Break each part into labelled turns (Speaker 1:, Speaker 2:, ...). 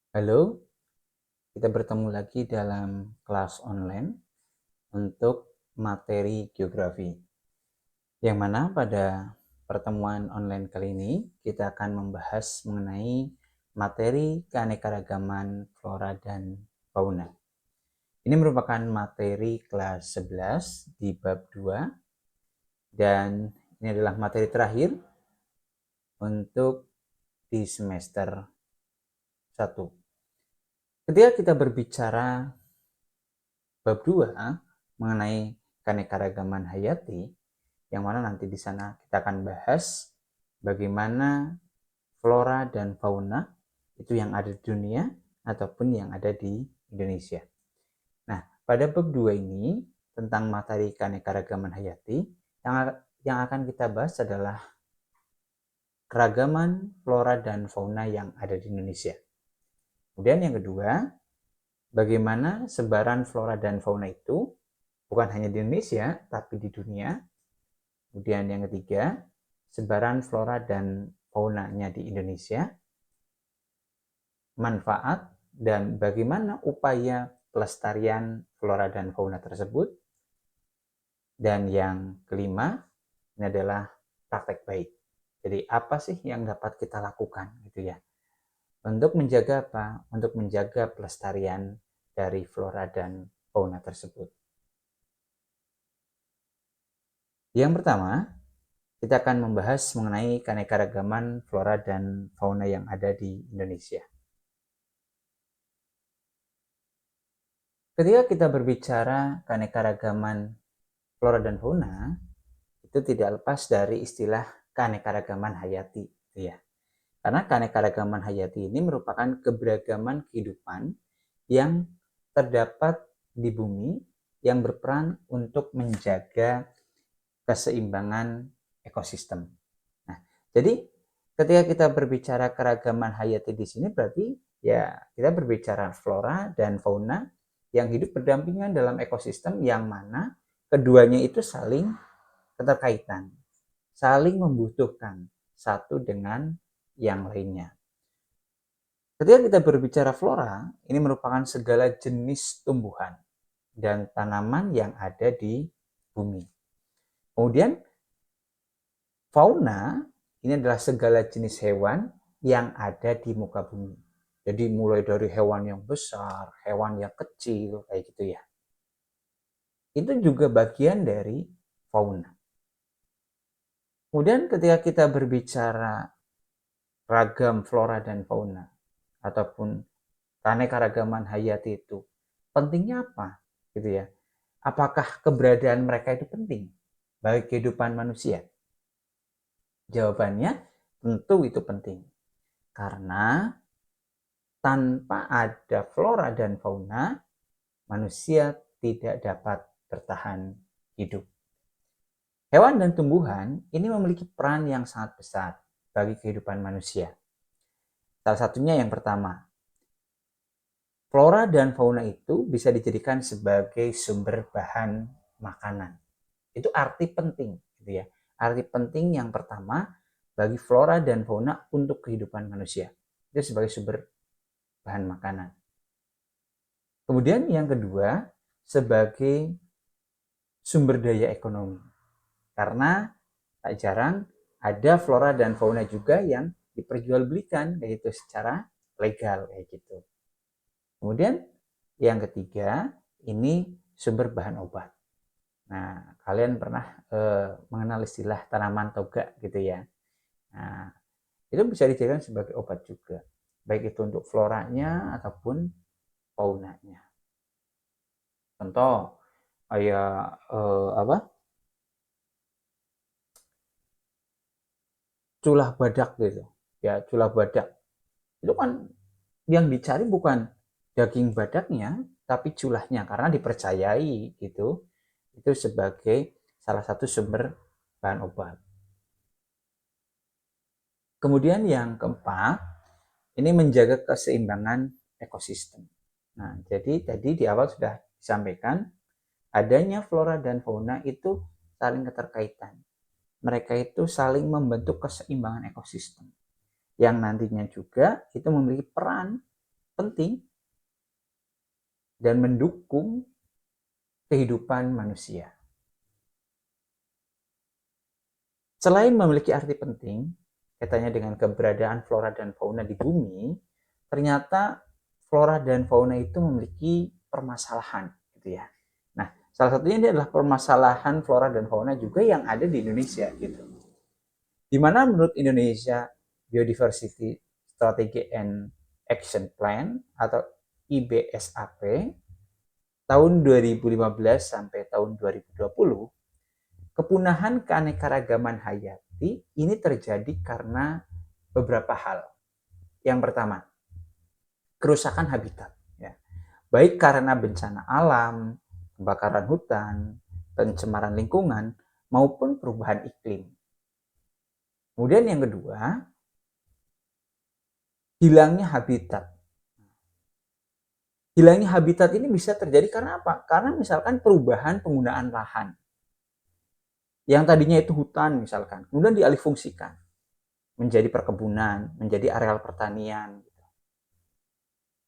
Speaker 1: Halo, kita bertemu lagi dalam kelas online untuk materi geografi. Yang mana pada pertemuan online kali ini kita akan membahas mengenai materi keanekaragaman flora dan fauna. Ini merupakan materi kelas 11 di bab 2 dan ini adalah materi terakhir untuk di semester 1. Ketika kita berbicara bab 2 mengenai keanekaragaman hayati, yang mana nanti di sana kita akan bahas bagaimana flora dan fauna itu yang ada di dunia ataupun yang ada di Indonesia. Nah, pada bab 2 ini tentang materi keanekaragaman hayati, yang akan kita bahas adalah keragaman flora dan fauna yang ada di Indonesia. Kemudian yang kedua, bagaimana sebaran flora dan fauna itu bukan hanya di Indonesia, tapi di dunia. Kemudian yang ketiga, sebaran flora dan faunanya di Indonesia, manfaat dan bagaimana upaya pelestarian flora dan fauna tersebut. Dan yang kelima, ini adalah praktek baik. Jadi apa sih yang dapat kita lakukan gitu ya? Untuk menjaga apa? Untuk menjaga pelestarian dari flora dan fauna tersebut. Yang pertama, kita akan membahas mengenai keanekaragaman flora dan fauna yang ada di Indonesia. Ketika kita berbicara keanekaragaman flora dan fauna, itu tidak lepas dari istilah keanekaragaman hayati, ya. Karena keanekaragaman hayati ini merupakan keberagaman kehidupan yang terdapat di bumi yang berperan untuk menjaga keseimbangan ekosistem. Nah, jadi ketika kita berbicara keragaman hayati di sini berarti ya kita berbicara flora dan fauna yang hidup berdampingan dalam ekosistem yang mana keduanya itu saling keterkaitan, saling membutuhkan satu dengan yang lainnya. Ketika kita berbicara flora, ini merupakan segala jenis tumbuhan dan tanaman yang ada di bumi. Kemudian fauna ini adalah segala jenis hewan yang ada di muka bumi. Jadi mulai dari hewan yang besar, hewan yang kecil, kayak gitu ya. Itu juga bagian dari fauna. Kemudian ketika kita berbicara ragam flora dan fauna, ataupun keanekaragaman hayati itu, pentingnya apa? Gitu ya. Apakah keberadaan mereka itu penting bagi kehidupan manusia? Jawabannya tentu itu penting. Karena tanpa ada flora dan fauna, manusia tidak dapat bertahan hidup. Hewan dan tumbuhan ini memiliki peran yang sangat besar bagi kehidupan manusia. Salah satunya yang pertama, flora dan fauna itu bisa dijadikan sebagai sumber bahan makanan. Itu arti penting, gitu ya. Arti penting yang pertama bagi flora dan fauna untuk kehidupan manusia. Itu sebagai sumber bahan makanan. Kemudian yang kedua, sebagai sumber daya ekonomi. Karena tak jarang ada flora dan fauna juga yang diperjualbelikan yaitu secara legal kayak gitu. Kemudian yang ketiga, ini sumber bahan obat. Nah, kalian pernah mengenal istilah tanaman toga gitu ya. Nah, itu bisa dijadikan sebagai obat juga. Baik itu untuk floranya ataupun faunanya. Contoh kayak apa? Culah badak gitu. Ya, culah badak. Itu kan yang dicari bukan daging badaknya, tapi culahnya karena dipercayai gitu. Itu sebagai salah satu sumber bahan obat. Kemudian yang keempat, ini menjaga keseimbangan ekosistem. Nah, jadi tadi di awal sudah disampaikan, adanya flora dan fauna itu saling keterkaitan. Mereka itu saling membentuk keseimbangan ekosistem. Yang nantinya juga itu memiliki peran penting dan mendukung kehidupan manusia. Selain memiliki arti penting, kaitannya dengan keberadaan flora dan fauna di bumi, ternyata flora dan fauna itu memiliki permasalahan, gitu ya. Nah, salah satunya ini adalah permasalahan flora dan fauna juga yang ada di Indonesia, gitu. Di mana menurut Indonesia Biodiversity Strategy and Action Plan atau IBSAP tahun 2015 sampai tahun 2020, kepunahan keanekaragaman hayati ini terjadi karena beberapa hal. Yang pertama, kerusakan habitat, ya. Baik karena bencana alam, kebakaran hutan, pencemaran lingkungan, maupun perubahan iklim. Kemudian yang kedua, hilangnya habitat. Hilangnya habitat ini bisa terjadi karena apa? Karena misalkan perubahan penggunaan lahan. Yang tadinya itu hutan misalkan, kemudian dialihfungsikan menjadi perkebunan, menjadi areal pertanian.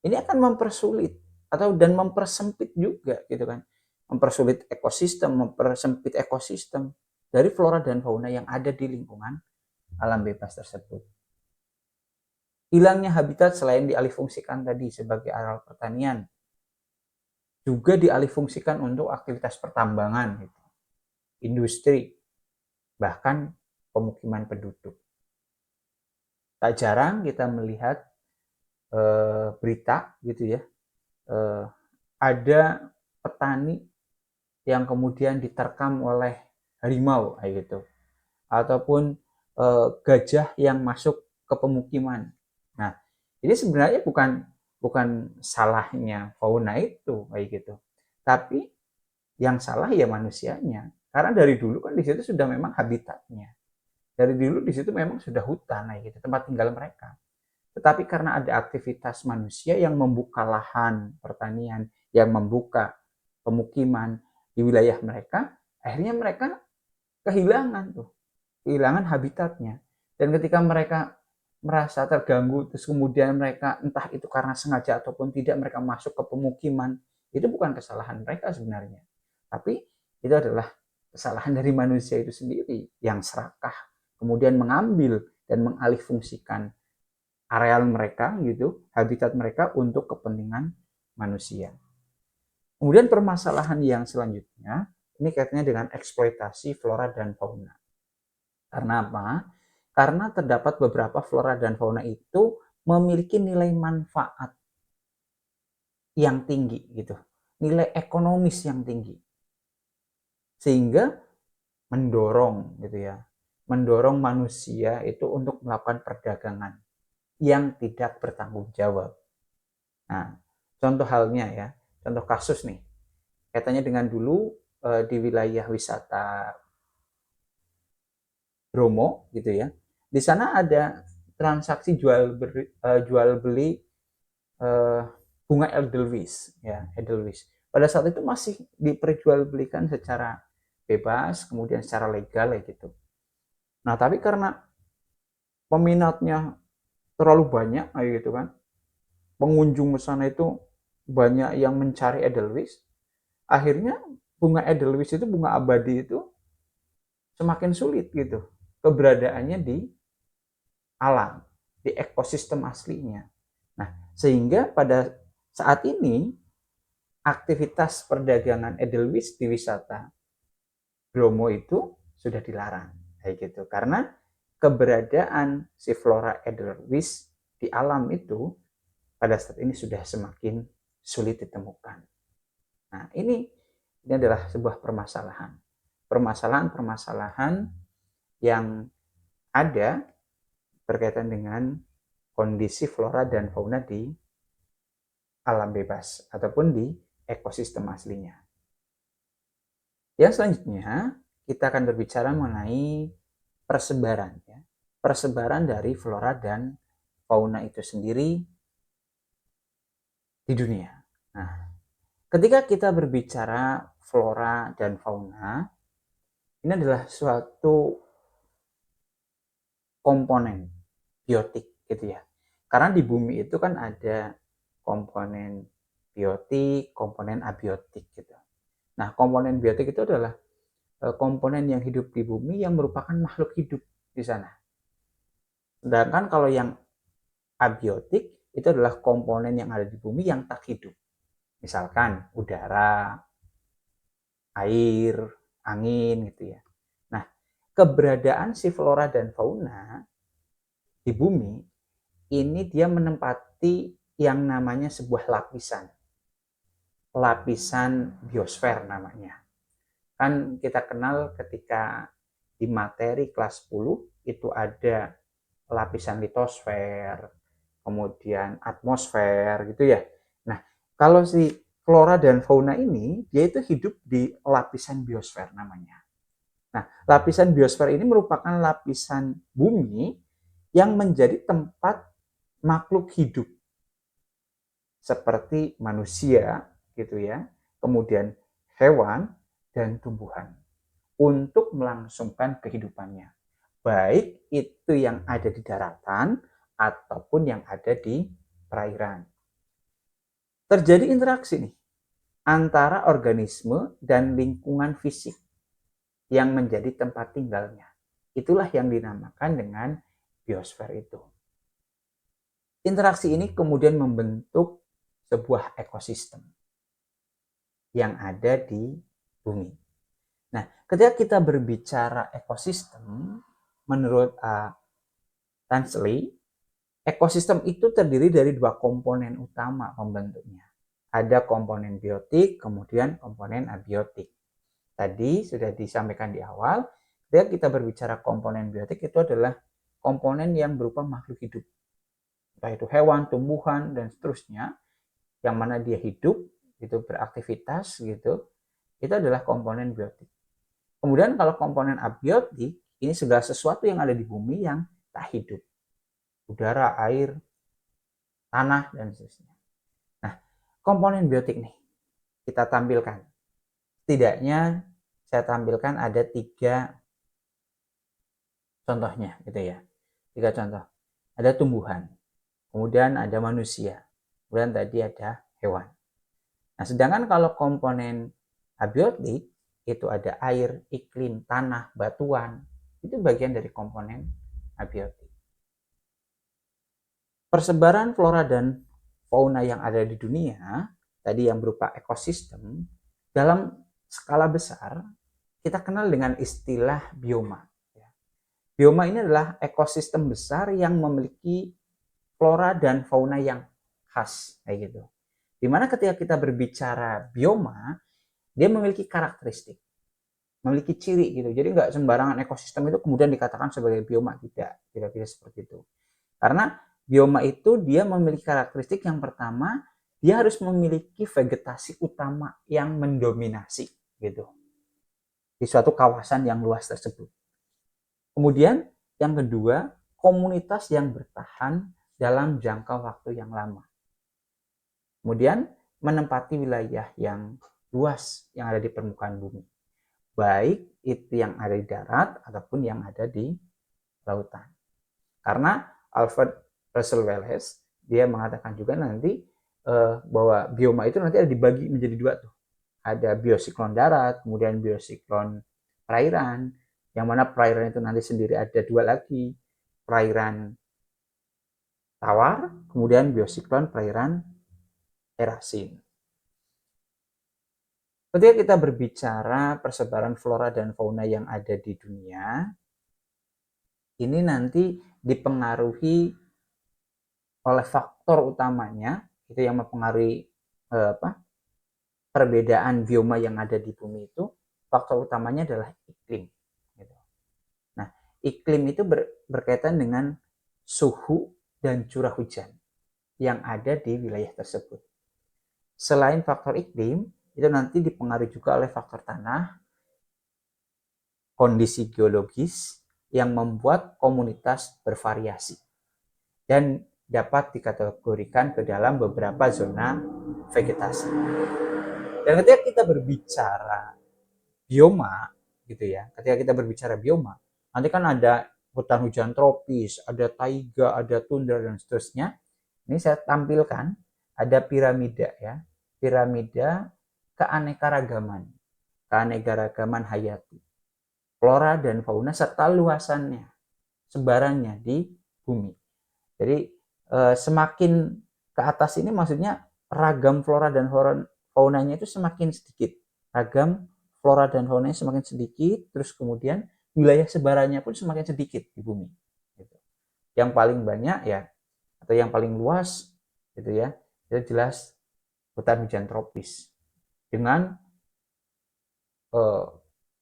Speaker 1: Ini akan mempersulit atau dan mempersempit juga, gitu kan, mempersulit ekosistem, mempersempit ekosistem dari flora dan fauna yang ada di lingkungan alam bebas tersebut. Hilangnya habitat selain dialihfungsikan tadi sebagai areal pertanian, juga dialihfungsikan untuk aktivitas pertambangan, gitu, industri, bahkan pemukiman penduduk. Tak jarang kita melihat berita, gitu ya, ada petani yang kemudian diterkam oleh harimau, kayak gitu, ataupun gajah yang masuk ke pemukiman. Nah, ini sebenarnya bukan salahnya fauna itu, kayak gitu, tapi yang salah ya manusianya, karena dari dulu kan di situ sudah memang habitatnya, dari dulu di situ memang sudah hutan, kayak gitu, tempat tinggal mereka. Tetapi karena ada aktivitas manusia yang membuka lahan pertanian, yang membuka pemukiman di wilayah mereka, akhirnya mereka kehilangan habitatnya. Dan ketika mereka merasa terganggu, terus kemudian mereka entah itu karena sengaja ataupun tidak, mereka masuk ke pemukiman, itu bukan kesalahan mereka sebenarnya, tapi itu adalah kesalahan dari manusia itu sendiri yang serakah, kemudian mengambil dan mengalihfungsikan areal mereka, gitu, habitat mereka untuk kepentingan manusia. Kemudian permasalahan yang selanjutnya ini kaitannya dengan eksploitasi flora dan fauna. Karena apa? Karena terdapat beberapa flora dan fauna itu memiliki nilai manfaat yang tinggi, gitu, nilai ekonomis yang tinggi, sehingga mendorong, gitu ya, mendorong manusia itu untuk melakukan perdagangan yang tidak bertanggung jawab. Nah, contoh halnya ya, contoh kasus nih, kaitannya dengan dulu di wilayah wisata Bromo, gitu ya. Di sana ada transaksi jual beli bunga Edelweiss, ya, Edelweiss. Pada saat itu masih diperjualbelikan secara bebas, kemudian secara legal, ya gitu. Nah, tapi karena peminatnya terlalu banyak, kayak gitu kan, pengunjung ke sana itu banyak yang mencari Edelweiss, akhirnya bunga Edelweiss itu, bunga abadi itu semakin sulit, gitu, keberadaannya di alam, di ekosistem aslinya. Nah, sehingga pada saat ini aktivitas perdagangan Edelweiss di wisata Bromo itu sudah dilarang, kayak gitu, karena keberadaan si flora Edelweiss di alam itu pada saat ini sudah semakin sulit ditemukan. Nah, ini adalah sebuah permasalahan yang ada berkaitan dengan kondisi flora dan fauna di alam bebas ataupun di ekosistem aslinya. Yang selanjutnya kita akan berbicara mengenai persebaran, ya. Persebaran dari flora dan fauna itu sendiri di dunia. Nah, ketika kita berbicara flora dan fauna, ini adalah suatu komponen biotik, gitu ya. Karena di bumi itu kan ada komponen biotik, komponen abiotik gitu. Nah, komponen biotik itu adalah komponen yang hidup di bumi yang merupakan makhluk hidup di sana. Sedangkan kalau yang abiotik itu adalah komponen yang ada di bumi yang tak hidup. Misalkan udara, air, angin gitu ya. Nah, keberadaan si flora dan fauna di bumi ini dia menempati yang namanya sebuah lapisan. Lapisan biosfer namanya. Kan kita kenal ketika di materi kelas 10 itu ada lapisan litosfer, kemudian atmosfer gitu ya. Nah, kalau si flora dan fauna ini dia itu hidup di lapisan biosfer namanya. Nah, lapisan biosfer ini merupakan lapisan bumi yang menjadi tempat makhluk hidup seperti manusia gitu ya, kemudian hewan dan tumbuhan untuk melangsungkan kehidupannya. Baik itu yang ada di daratan ataupun yang ada di perairan. Terjadi interaksi nih antara organisme dan lingkungan fisik yang menjadi tempat tinggalnya. Itulah yang dinamakan dengan biosfer itu. Interaksi ini kemudian membentuk sebuah ekosistem yang ada di bumi. Nah, ketika kita berbicara ekosistem, menurut Tansley, ekosistem itu terdiri dari dua komponen utama pembentuknya. Ada komponen biotik, kemudian komponen abiotik. Tadi sudah disampaikan di awal, ketika kita berbicara komponen biotik itu adalah komponen yang berupa makhluk hidup. Entah itu hewan, tumbuhan, dan seterusnya, yang mana dia hidup, itu beraktivitas gitu, itu adalah komponen biotik. Kemudian kalau komponen abiotik, ini segala sesuatu yang ada di bumi yang tak hidup. Udara, air, tanah, dan seterusnya. Nah, komponen biotik nih, kita tampilkan. Setidaknya saya tampilkan ada 3 contohnya gitu ya. 3 contoh. Ada tumbuhan, kemudian ada manusia, kemudian tadi ada hewan. Nah, sedangkan kalau komponen abiotik itu ada air, iklim, tanah, batuan, itu bagian dari komponen abiotik. Persebaran flora dan fauna yang ada di dunia, tadi yang berupa ekosistem, dalam skala besar, kita kenal dengan istilah bioma. Bioma ini adalah ekosistem besar yang memiliki flora dan fauna yang khas, kayak gitu. Dimana ketika kita berbicara bioma, dia memiliki karakteristik, memiliki ciri gitu. Jadi nggak sembarangan ekosistem itu kemudian dikatakan sebagai bioma, tidak bisa seperti itu. Karena bioma itu dia memiliki karakteristik yang pertama, dia harus memiliki vegetasi utama yang mendominasi gitu di suatu kawasan yang luas tersebut. Kemudian yang kedua, komunitas yang bertahan dalam jangka waktu yang lama. Kemudian menempati wilayah yang luas yang ada di permukaan bumi. Baik itu yang ada di darat ataupun yang ada di lautan. Karena Alfred Russel Wallace dia mengatakan juga nanti bahwa bioma itu nanti ada dibagi menjadi 2 tuh. Ada biosiklon darat, kemudian biosiklon perairan, yang mana perairan itu nanti sendiri ada 2 lagi, perairan tawar, kemudian biosiklon perairan erasin. Ketika kita berbicara persebaran flora dan fauna yang ada di dunia, ini nanti dipengaruhi oleh faktor utamanya, itu yang mempengaruhi perbedaan bioma yang ada di bumi itu, faktor utamanya adalah iklim. Nah, iklim itu berkaitan dengan suhu dan curah hujan yang ada di wilayah tersebut. Selain faktor iklim, itu nanti dipengaruhi juga oleh faktor tanah, kondisi geologis yang membuat komunitas bervariasi dan dapat dikategorikan ke dalam beberapa zona vegetasi. Dan ketika kita berbicara bioma gitu ya, ketika kita berbicara bioma, nanti kan ada hutan hujan tropis, ada taiga, ada tundra dan seterusnya. Ini saya tampilkan ada piramida ya, piramida keanekaragaman hayati, flora dan fauna serta luasannya, sebarannya di bumi. Jadi semakin ke atas ini maksudnya ragam flora dan faunanya itu semakin sedikit. Ragam flora dan faunanya semakin sedikit, terus kemudian wilayah sebarannya pun semakin sedikit di bumi. Yang paling banyak ya, atau yang paling luas gitu ya, itu jelas hutan hujan tropis dengan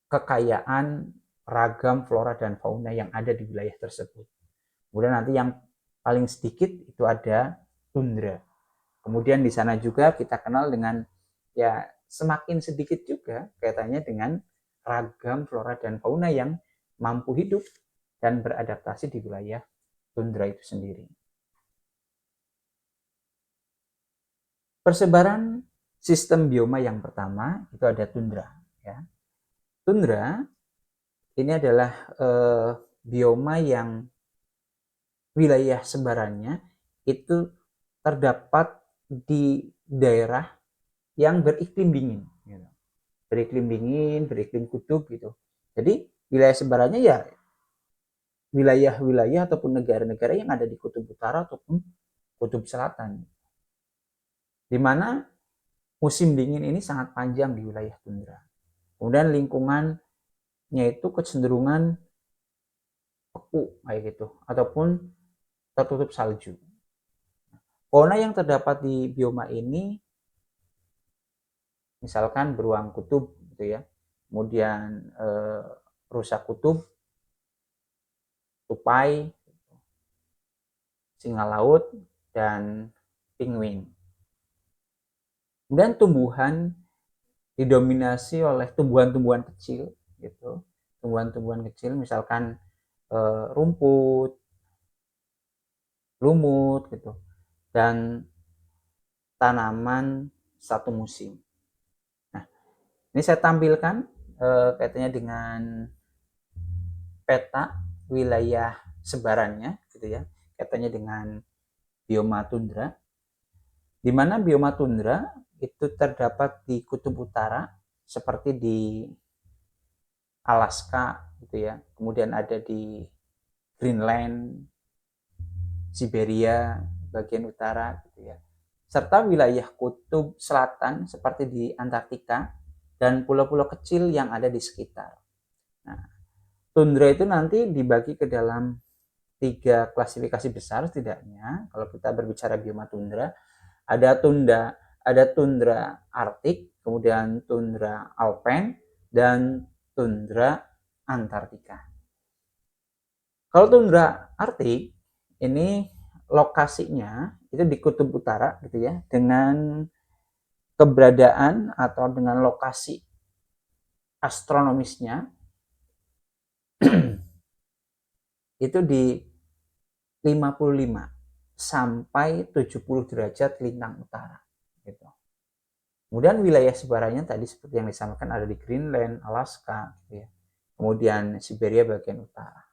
Speaker 1: kekayaan ragam flora dan fauna yang ada di wilayah tersebut. Kemudian nanti yang paling sedikit itu ada tundra. Kemudian di sana juga kita kenal dengan ya semakin sedikit juga kaitannya dengan ragam flora dan fauna yang mampu hidup dan beradaptasi di wilayah tundra itu sendiri. Persebaran sistem bioma yang pertama itu ada tundra. Ya. Tundra ini adalah bioma yang wilayah sebarannya itu terdapat di daerah yang beriklim dingin, gitu. Beriklim dingin, beriklim kutub gitu. Jadi wilayah sebarannya ya wilayah-wilayah ataupun negara-negara yang ada di kutub utara ataupun kutub selatan. Di mana musim dingin ini sangat panjang di wilayah tundra. Kemudian lingkungannya itu kecenderungan beku kayak gitu ataupun tertutup salju. Fauna yang terdapat di bioma ini misalkan beruang kutub gitu ya, kemudian rusa kutub, tupai, singa laut, dan penguin. Kemudian tumbuhan didominasi oleh tumbuhan-tumbuhan kecil gitu, tumbuhan-tumbuhan kecil misalkan rumput, lumut gitu, dan tanaman satu musim. Nah, ini saya tampilkan kaitannya dengan peta wilayah sebarannya gitu ya, kaitannya dengan bioma tundra, di mana bioma tundra itu terdapat di kutub utara seperti di Alaska gitu ya, kemudian ada di Greenland, Siberia bagian utara gitu ya, serta wilayah kutub selatan seperti di Antartika dan pulau-pulau kecil yang ada di sekitar. Nah, tundra itu nanti dibagi ke dalam 3 klasifikasi besar setidaknya. Kalau kita berbicara bioma tundra, ada tundra Arktik, kemudian tundra Alpine, dan tundra Antartika. Kalau tundra Arktik ini lokasinya itu di kutub utara gitu ya, dengan keberadaan atau dengan lokasi astronomisnya itu di 55 sampai 70 derajat lintang utara gitu. Kemudian wilayah sebarannya tadi seperti yang disampaikan ada di Greenland, Alaska gitu ya. Kemudian Siberia bagian utara.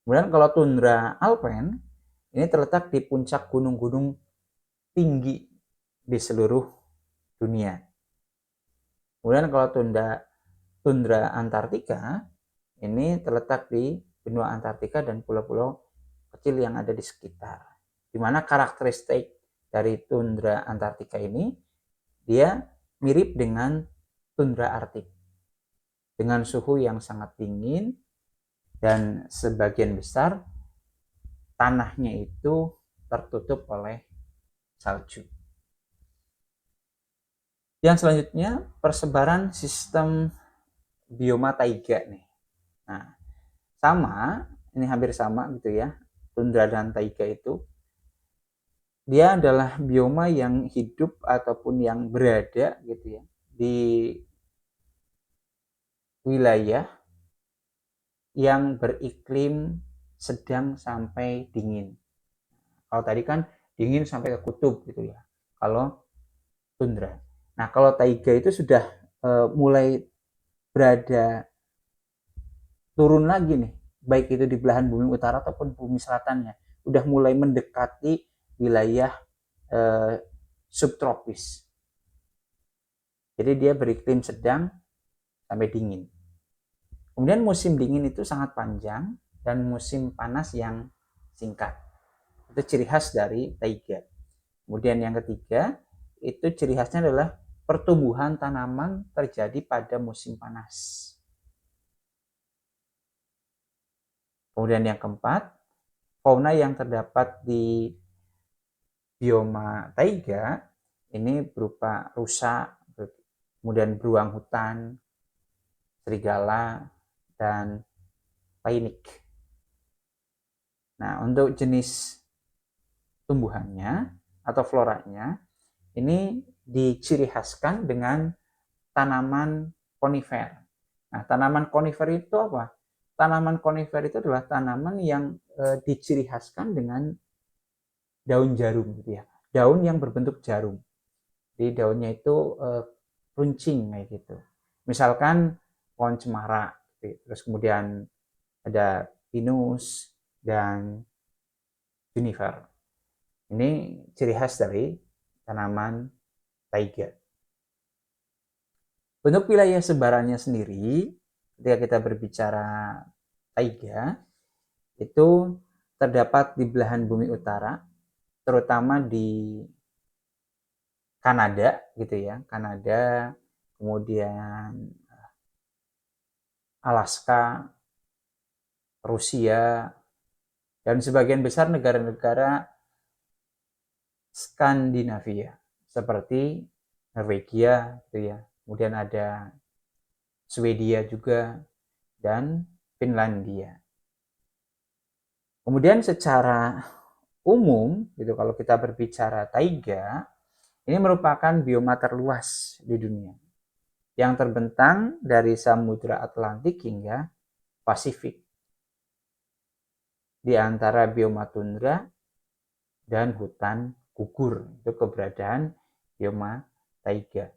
Speaker 1: Kemudian kalau tundra Alpine ini terletak di puncak gunung-gunung tinggi di seluruh dunia. Kemudian kalau tundra Antartika ini terletak di benua Antartika dan pulau-pulau kecil yang ada di sekitar. Di mana karakteristik dari tundra Antartika ini dia mirip dengan tundra Arktik. Dengan suhu yang sangat dingin dan sebagian besar tanahnya itu tertutup oleh salju. Yang selanjutnya persebaran sistem bioma taiga nih. Nah, sama, ini hampir sama gitu ya. Tundra dan taiga itu dia adalah bioma yang hidup ataupun yang berada gitu ya di wilayah yang beriklim sedang sampai dingin. Kalau tadi kan dingin sampai ke kutub gitu ya. Kalau tundra. Nah, kalau taiga itu sudah mulai berada turun lagi nih, baik itu di belahan bumi utara ataupun bumi selatannya, udah mulai mendekati wilayah subtropis. Jadi dia beriklim sedang sampai dingin. Kemudian musim dingin itu sangat panjang dan musim panas yang singkat. Itu ciri khas dari taiga. Kemudian yang ketiga, itu ciri khasnya adalah pertumbuhan tanaman terjadi pada musim panas. Kemudian yang keempat, fauna yang terdapat di bioma taiga ini berupa rusa, kemudian beruang hutan, serigala, dan painik. Nah, untuk jenis tumbuhannya atau floranya ini diciri khaskan dengan tanaman konifer. Nah, tanaman konifer itu apa? Tanaman konifer itu adalah tanaman yang diciri khaskan dengan daun jarum gitu ya. Daun yang berbentuk jarum. Jadi daunnya itu runcing kayak gitu. Misalkan pohon cemara, gitu. Terus kemudian ada pinus dan juniper. Ini ciri khas dari tanaman taiga. Untuk wilayah sebarannya sendiri, ketika kita berbicara taiga, itu terdapat di belahan bumi utara, terutama di Kanada gitu ya, Kanada, kemudian Alaska, Rusia, dan sebagian besar negara-negara Skandinavia seperti Norwegia gitu ya. Kemudian ada Swedia juga dan Finlandia. Kemudian secara umum gitu kalau kita berbicara taiga, ini merupakan bioma terluas di dunia yang terbentang dari Samudra Atlantik hingga Pasifik. Di antara bioma tundra dan hutan gugur, itu keberadaan bioma taiga.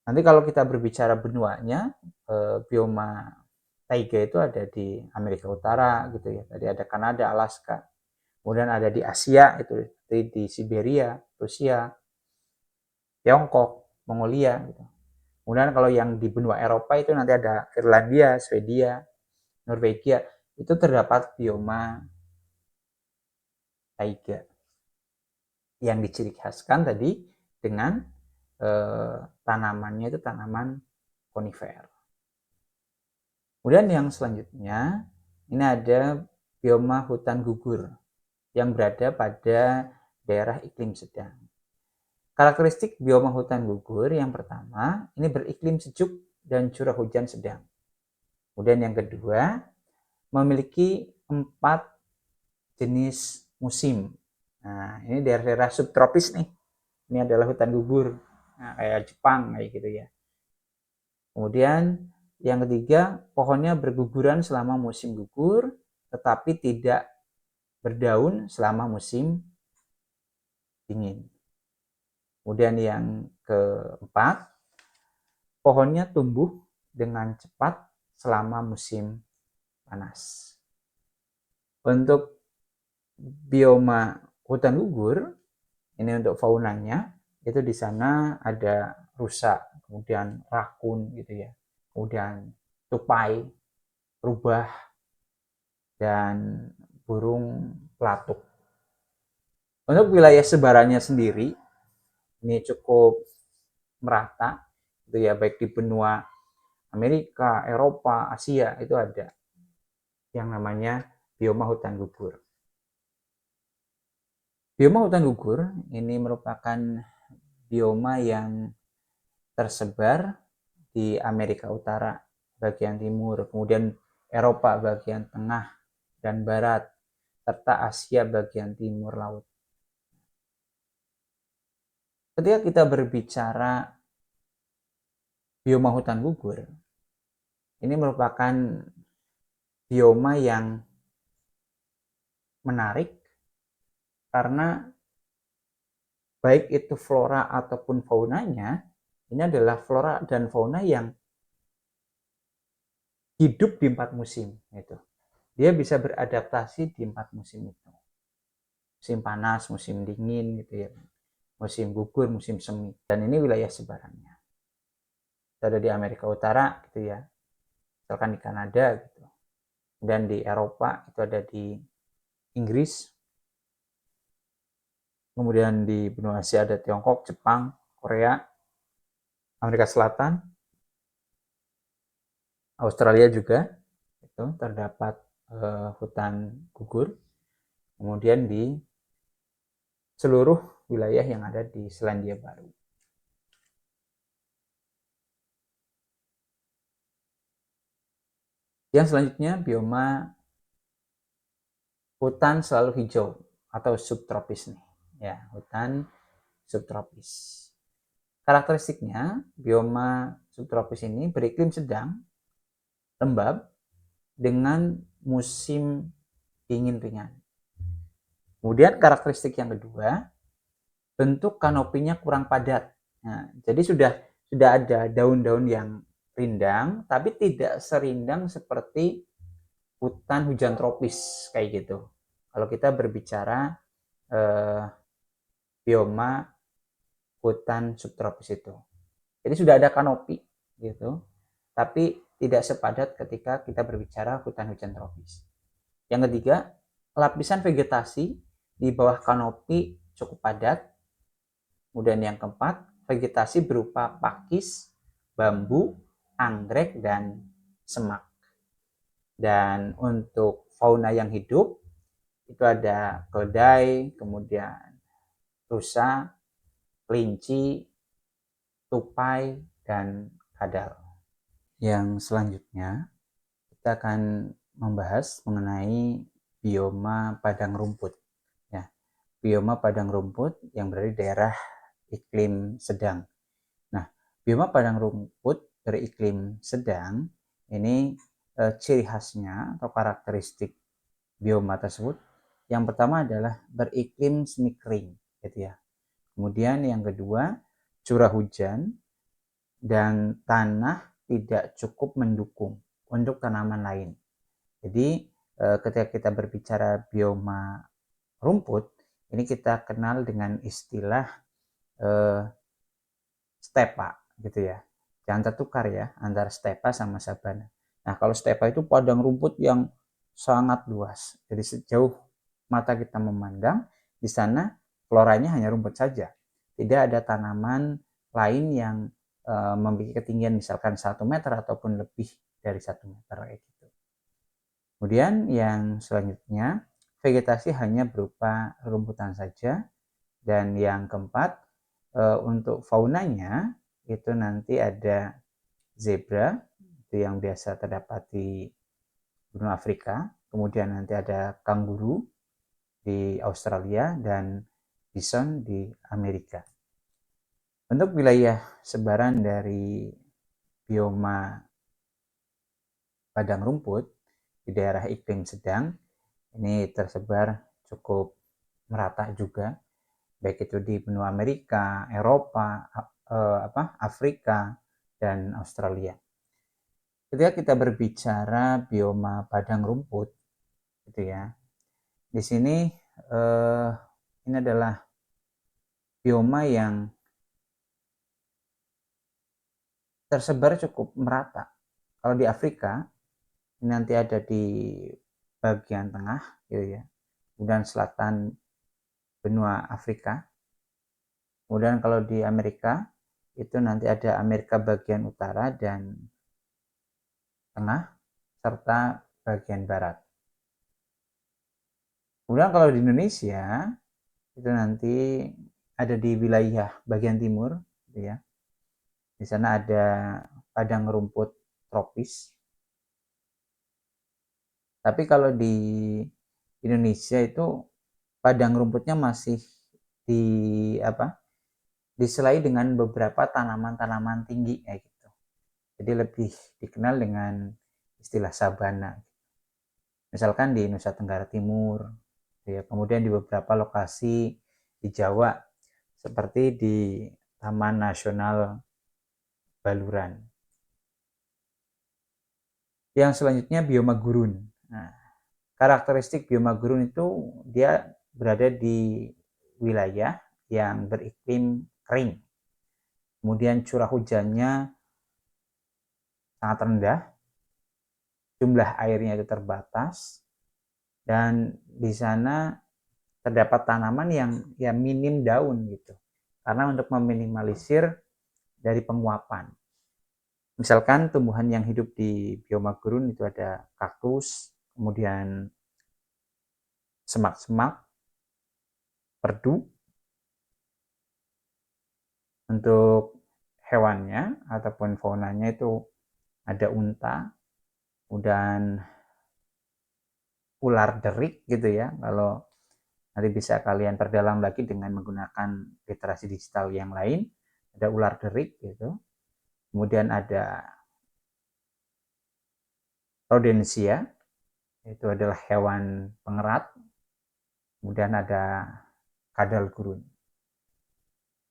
Speaker 1: Nanti kalau kita berbicara benuanya, bioma taiga itu ada di Amerika Utara gitu ya. Tadi ada Kanada, Alaska. Kemudian ada di Asia itu di Siberia, Rusia, Tiongkok, Mongolia gitu. Kemudian kalau yang di benua Eropa itu nanti ada Irlandia, Swedia, Norwegia, itu terdapat bioma taiga yang diciri khaskan tadi dengan tanamannya itu tanaman konifer. Kemudian yang selanjutnya ini ada bioma hutan gugur yang berada pada daerah iklim sedang. Karakteristik bioma hutan gugur yang pertama ini beriklim sejuk dan curah hujan sedang. Kemudian yang kedua memiliki 4 jenis musim. Nah, ini daerah-daerah subtropis nih. Ini adalah hutan gugur. Nah, kayak Jepang kayak gitu ya. Kemudian yang ketiga, pohonnya berguguran selama musim gugur, tetapi tidak berdaun selama musim dingin. Kemudian yang keempat, pohonnya tumbuh dengan cepat selama musim panas. Untuk bioma hutan gugur, ini untuk faunanya, itu di sana ada rusa, kemudian rakun gitu ya, kemudian tupai, rubah, dan burung pelatuk. Untuk wilayah sebarannya sendiri, ini cukup merata, gitu ya, baik di benua Amerika, Eropa, Asia, itu ada yang namanya bioma hutan gugur. Bioma hutan gugur ini merupakan bioma yang tersebar di Amerika Utara bagian timur, kemudian Eropa bagian tengah dan barat, serta Asia bagian timur laut. Ketika kita berbicara bioma hutan gugur, ini merupakan bioma yang menarik karena baik itu flora ataupun faunanya, ini adalah flora dan fauna yang hidup di 4 musim. Gitu. Dia bisa beradaptasi di 4 musim itu. musim panas, musim dingin gitu ya, musim gugur, musim semi. Dan ini wilayah sebarannya. Ada di Amerika Utara gitu ya, misalkan di Kanada gitu. Dan di Eropa itu ada di Inggris. Kemudian di benua Asia ada Tiongkok, Jepang, Korea, Amerika Selatan, Australia juga itu terdapat hutan gugur. Kemudian di seluruh wilayah yang ada di Selandia Baru. Yang selanjutnya bioma hutan selalu hijau atau subtropis nih. Ya, hutan subtropis. Karakteristiknya bioma subtropis ini beriklim sedang, lembab, dengan musim dingin ringan. Kemudian karakteristik yang kedua, bentuk kanopinya kurang padat. Nah, jadi sudah ada daun-daun yang rindang, tapi tidak serindang seperti hutan hujan tropis kayak gitu. Kalau kita berbicara bioma hutan subtropis itu, jadi sudah ada kanopi gitu, tapi tidak sepadat ketika kita berbicara hutan hujan tropis. Yang ketiga, lapisan vegetasi di bawah kanopi cukup padat. Kemudian yang keempat, vegetasi berupa pakis, bambu, anggrek, dan semak. Dan untuk fauna yang hidup, itu ada keledai, kemudian rusa, kelinci, tupai, dan kadal. Yang selanjutnya, kita akan membahas mengenai bioma padang rumput. Ya, bioma padang rumput yang berada di daerah iklim sedang. Nah, bioma padang rumput beriklim sedang ini ciri khasnya atau karakteristik bioma tersebut. Yang pertama adalah beriklim semi kering, gitu ya. Kemudian yang kedua, curah hujan dan tanah tidak cukup mendukung untuk tanaman lain. Jadi ketika kita berbicara bioma rumput, ini kita kenal dengan istilah stepa gitu ya. Jangan tertukar ya antara stepa sama sabana. Nah, kalau stepa itu padang rumput yang sangat luas. Jadi sejauh mata kita memandang, di sana floranya hanya rumput saja. Tidak ada tanaman lain yang memiliki ketinggian misalkan 1 meter ataupun lebih dari 1 meter kayak gitu. Kemudian yang selanjutnya, vegetasi hanya berupa rumputan saja. Dan yang keempat, untuk faunanya itu nanti ada zebra, itu yang biasa terdapat di benua Afrika. Kemudian nanti ada kanguru di Australia dan bison di Amerika. Untuk wilayah sebaran dari bioma padang rumput di daerah iklim sedang ini tersebar cukup merata juga, baik itu di benua Amerika, Eropa, Afrika, dan Australia. Ketika kita berbicara bioma padang rumput, gitu ya, di sini ini adalah bioma yang tersebar cukup merata. Kalau di Afrika, ini nanti ada di bagian tengah, gitu ya, kemudian selatan benua Afrika. Kemudian kalau di Amerika, itu nanti ada Amerika bagian utara dan tengah, serta bagian barat. Kemudian kalau di Indonesia, itu nanti ada di wilayah bagian timur, gitu ya. Di sana ada padang rumput tropis. Tapi kalau di Indonesia itu padang rumputnya masih di diselai dengan beberapa tanaman-tanaman tinggi kayak gitu. Jadi lebih dikenal dengan istilah sabana. Misalkan di Nusa Tenggara Timur, ya, kemudian di beberapa lokasi di Jawa seperti di Taman Nasional Baluran. Yang selanjutnya bioma gurun. Nah, karakteristik bioma gurun itu dia berada di wilayah yang beriklim kering. Kemudian curah hujannya sangat rendah, jumlah airnya itu terbatas, dan di sana terdapat tanaman yang minim daun gitu. Karena untuk meminimalisir dari penguapan. Misalkan tumbuhan yang hidup di bioma gurun itu ada kaktus, kemudian semak-semak, perdu. Untuk hewannya ataupun faunanya itu ada unta, dan ular derik gitu ya. Kalau nanti bisa kalian perdalam lagi dengan menggunakan literasi digital yang lain, ada ular derik gitu. Kemudian ada rodensia, itu adalah hewan pengerat. Kemudian ada kadal gurun.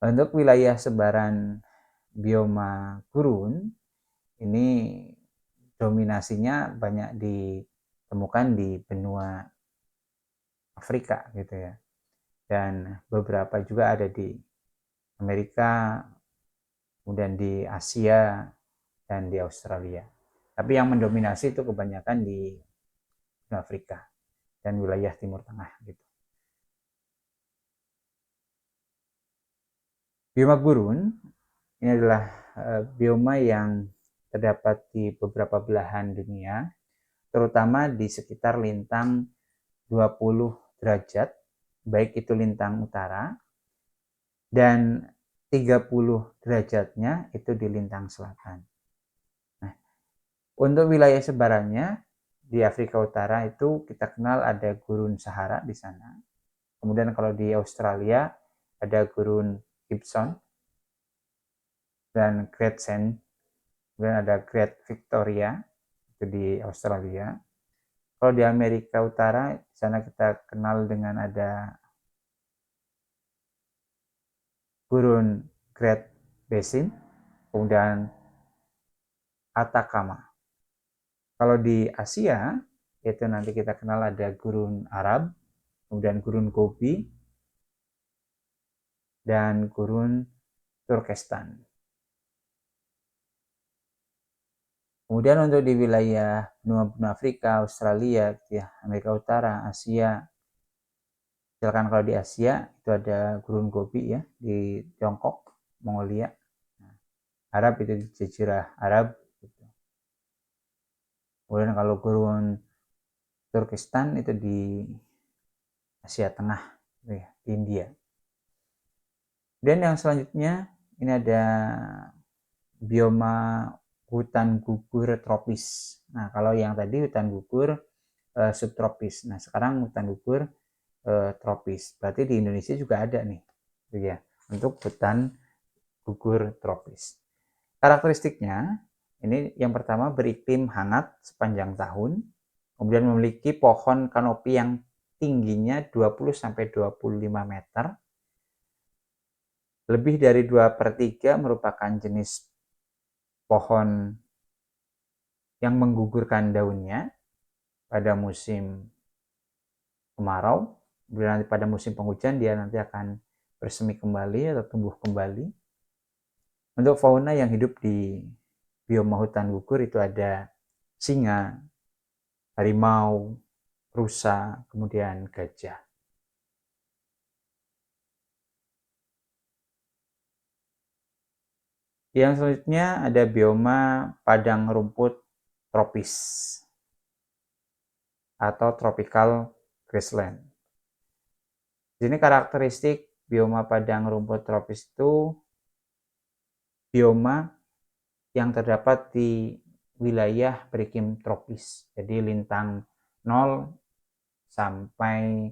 Speaker 1: Untuk wilayah sebaran bioma gurun, ini dominasinya banyak ditemukan di benua Afrika gitu ya. Dan beberapa juga ada di Amerika, kemudian di Asia, dan di Australia. Tapi yang mendominasi itu kebanyakan di Afrika dan wilayah Timur Tengah gitu. Bioma gurun ini adalah bioma yang terdapat di beberapa belahan dunia, terutama di sekitar lintang 20 derajat, baik itu lintang utara, dan 30 derajatnya itu di lintang selatan. Nah, untuk wilayah sebarannya di Afrika Utara itu kita kenal ada gurun Sahara di sana. Kemudian kalau di Australia ada gurun Gibson dan Great Sand, kemudian ada Great Victoria itu di Australia. Kalau di Amerika Utara di sana kita kenal dengan ada gurun Great Basin, kemudian Atacama. Kalau di Asia itu nanti kita kenal ada gurun Arab, kemudian gurun Gobi, dan gurun Turkestan. Kemudian untuk di wilayah benua Afrika, Australia, ya, Amerika Utara, Asia, misalkan kalau di Asia itu ada gurun Gobi ya di Tiongkok, Mongolia. Nah, Arab itu di Jazirah Arab. Gitu. Kemudian kalau gurun Turkestan itu di Asia Tengah, ya, di India. Dan yang selanjutnya ini ada bioma hutan gugur tropis. Nah, kalau yang tadi hutan gugur subtropis. Nah, sekarang hutan gugur tropis. Berarti di Indonesia juga ada nih, ya, untuk hutan gugur tropis. Karakteristiknya ini yang pertama beriklim hangat sepanjang tahun, kemudian memiliki pohon kanopi yang tingginya 20-25 meter. Lebih dari 2/3 merupakan jenis pohon yang menggugurkan daunnya pada musim kemarau, kemudian nanti pada musim penghujan dia nanti akan bersemi kembali atau tumbuh kembali. Untuk fauna yang hidup di bioma hutan gugur itu ada singa, harimau, rusa, kemudian gajah. Yang selanjutnya ada bioma padang rumput tropis atau tropical grassland. Di sini karakteristik bioma padang rumput tropis itu bioma yang terdapat di wilayah beriklim tropis. Jadi lintang 0 sampai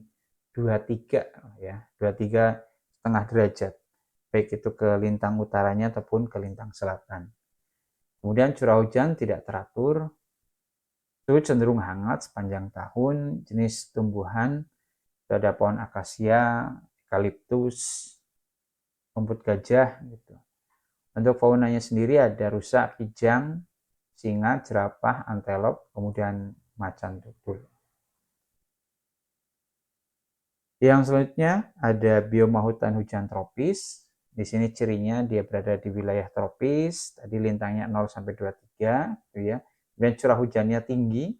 Speaker 1: 23 ya, 23,5 derajat. Baik itu ke lintang utaranya ataupun ke lintang selatan. Kemudian curah hujan tidak teratur, itu cenderung hangat sepanjang tahun. Jenis tumbuhan ada pohon akasia, eukaliptus, rumput gajah gitu. Untuk faunanya sendiri ada rusa, kijang, singa, jerapah, antelop, kemudian macan tutul. Yang selanjutnya ada bioma hutan hujan tropis. Di sini cirinya dia berada di wilayah tropis, tadi lintangnya 0 sampai 23 gitu ya. Dan curah hujannya tinggi.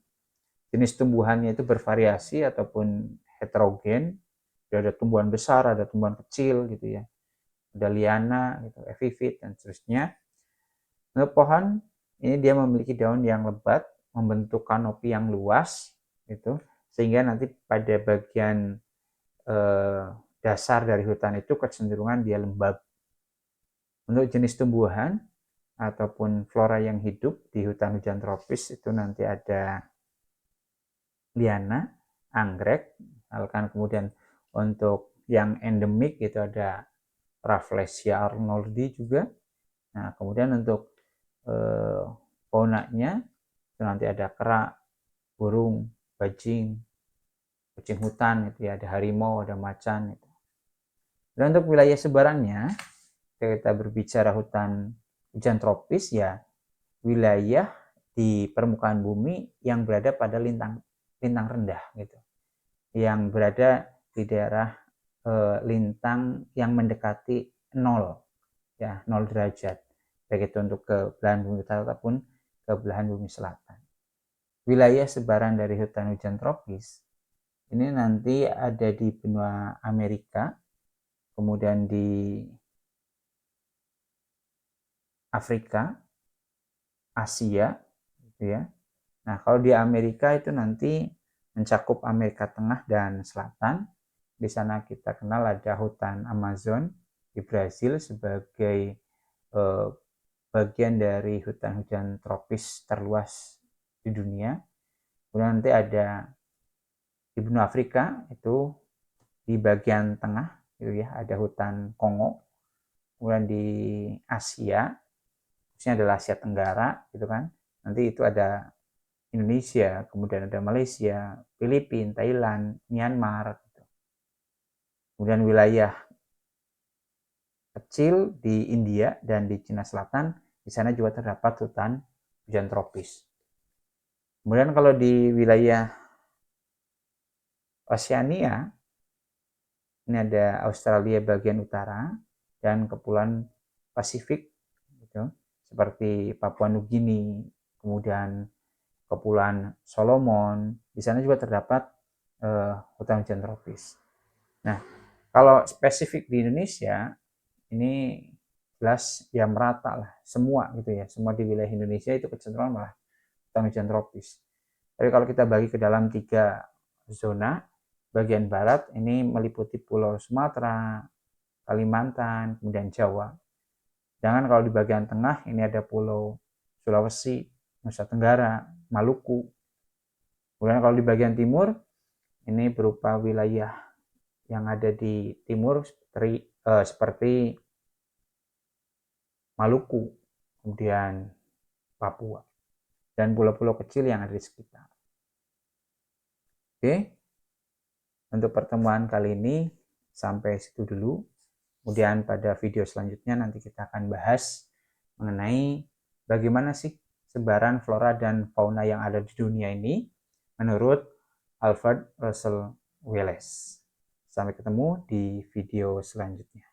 Speaker 1: Jenis tumbuhannya itu bervariasi ataupun heterogen. Ada tumbuhan besar, ada tumbuhan kecil gitu ya. Ada liana, gitu, epifit dan seterusnya. Untuk pohon ini dia memiliki daun yang lebat, membentuk kanopi yang luas gitu, sehingga nanti pada bagian dasar dari hutan itu kecenderungan dia lembab. Untuk jenis tumbuhan ataupun flora yang hidup di hutan hujan tropis itu nanti ada liana, anggrek, misalkan. Kemudian untuk yang endemik itu ada Rafflesia arnoldi juga. Nah, kemudian untuk faunanya itu nanti ada kera, burung, bajing, kucing hutan itu ya, ada harimau, ada macan itu. Dan untuk wilayah sebarannya, kita berbicara hutan hujan tropis ya, wilayah di permukaan bumi yang berada pada lintang rendah gitu, yang berada di daerah lintang yang mendekati 0 ya, 0 derajat, baik itu untuk ke belahan bumi utara ataupun ke belahan bumi selatan. Wilayah sebaran dari hutan hujan tropis ini nanti ada di benua Amerika, kemudian di Afrika, Asia gitu ya. Nah, kalau di Amerika itu nanti mencakup Amerika Tengah dan Selatan. Di sana kita kenal ada hutan Amazon, di Brasil sebagai bagian dari hutan hujan tropis terluas di dunia. Kemudian nanti ada di benua Afrika itu di bagian tengah gitu ya, ada hutan Kongo. Kemudian di Asia, khususnya adalah Asia Tenggara gitu kan, nanti itu ada Indonesia, kemudian ada Malaysia, Filipina, Thailand, Myanmar gitu. Kemudian wilayah kecil di India dan di Cina Selatan, di sana juga terdapat hutan hujan tropis. Kemudian kalau di wilayah Oceania, ini ada Australia bagian utara dan Kepulauan Pasifik gitu, seperti Papua Nugini, kemudian Kepulauan Solomon. Di sana juga terdapat hutan hujan tropis. Nah, kalau spesifik di Indonesia ini jelas ya merata lah, semua gitu ya, semua di wilayah Indonesia itu kecenderungan malah hutan hujan tropis. Tapi kalau kita bagi ke dalam 3 zona, bagian barat ini meliputi Pulau Sumatera, Kalimantan, kemudian Jawa. Sedangkan kalau di bagian tengah ini ada Pulau Sulawesi, Nusa Tenggara, Maluku. Kemudian kalau di bagian timur ini berupa wilayah yang ada di timur seperti Maluku, kemudian Papua, dan pulau-pulau kecil yang ada di sekitar. Oke, untuk pertemuan kali ini sampai situ dulu. Kemudian pada video selanjutnya nanti kita akan bahas mengenai bagaimana sih sebaran flora dan fauna yang ada di dunia ini menurut Alfred Russel Wallace. Sampai ketemu di video selanjutnya.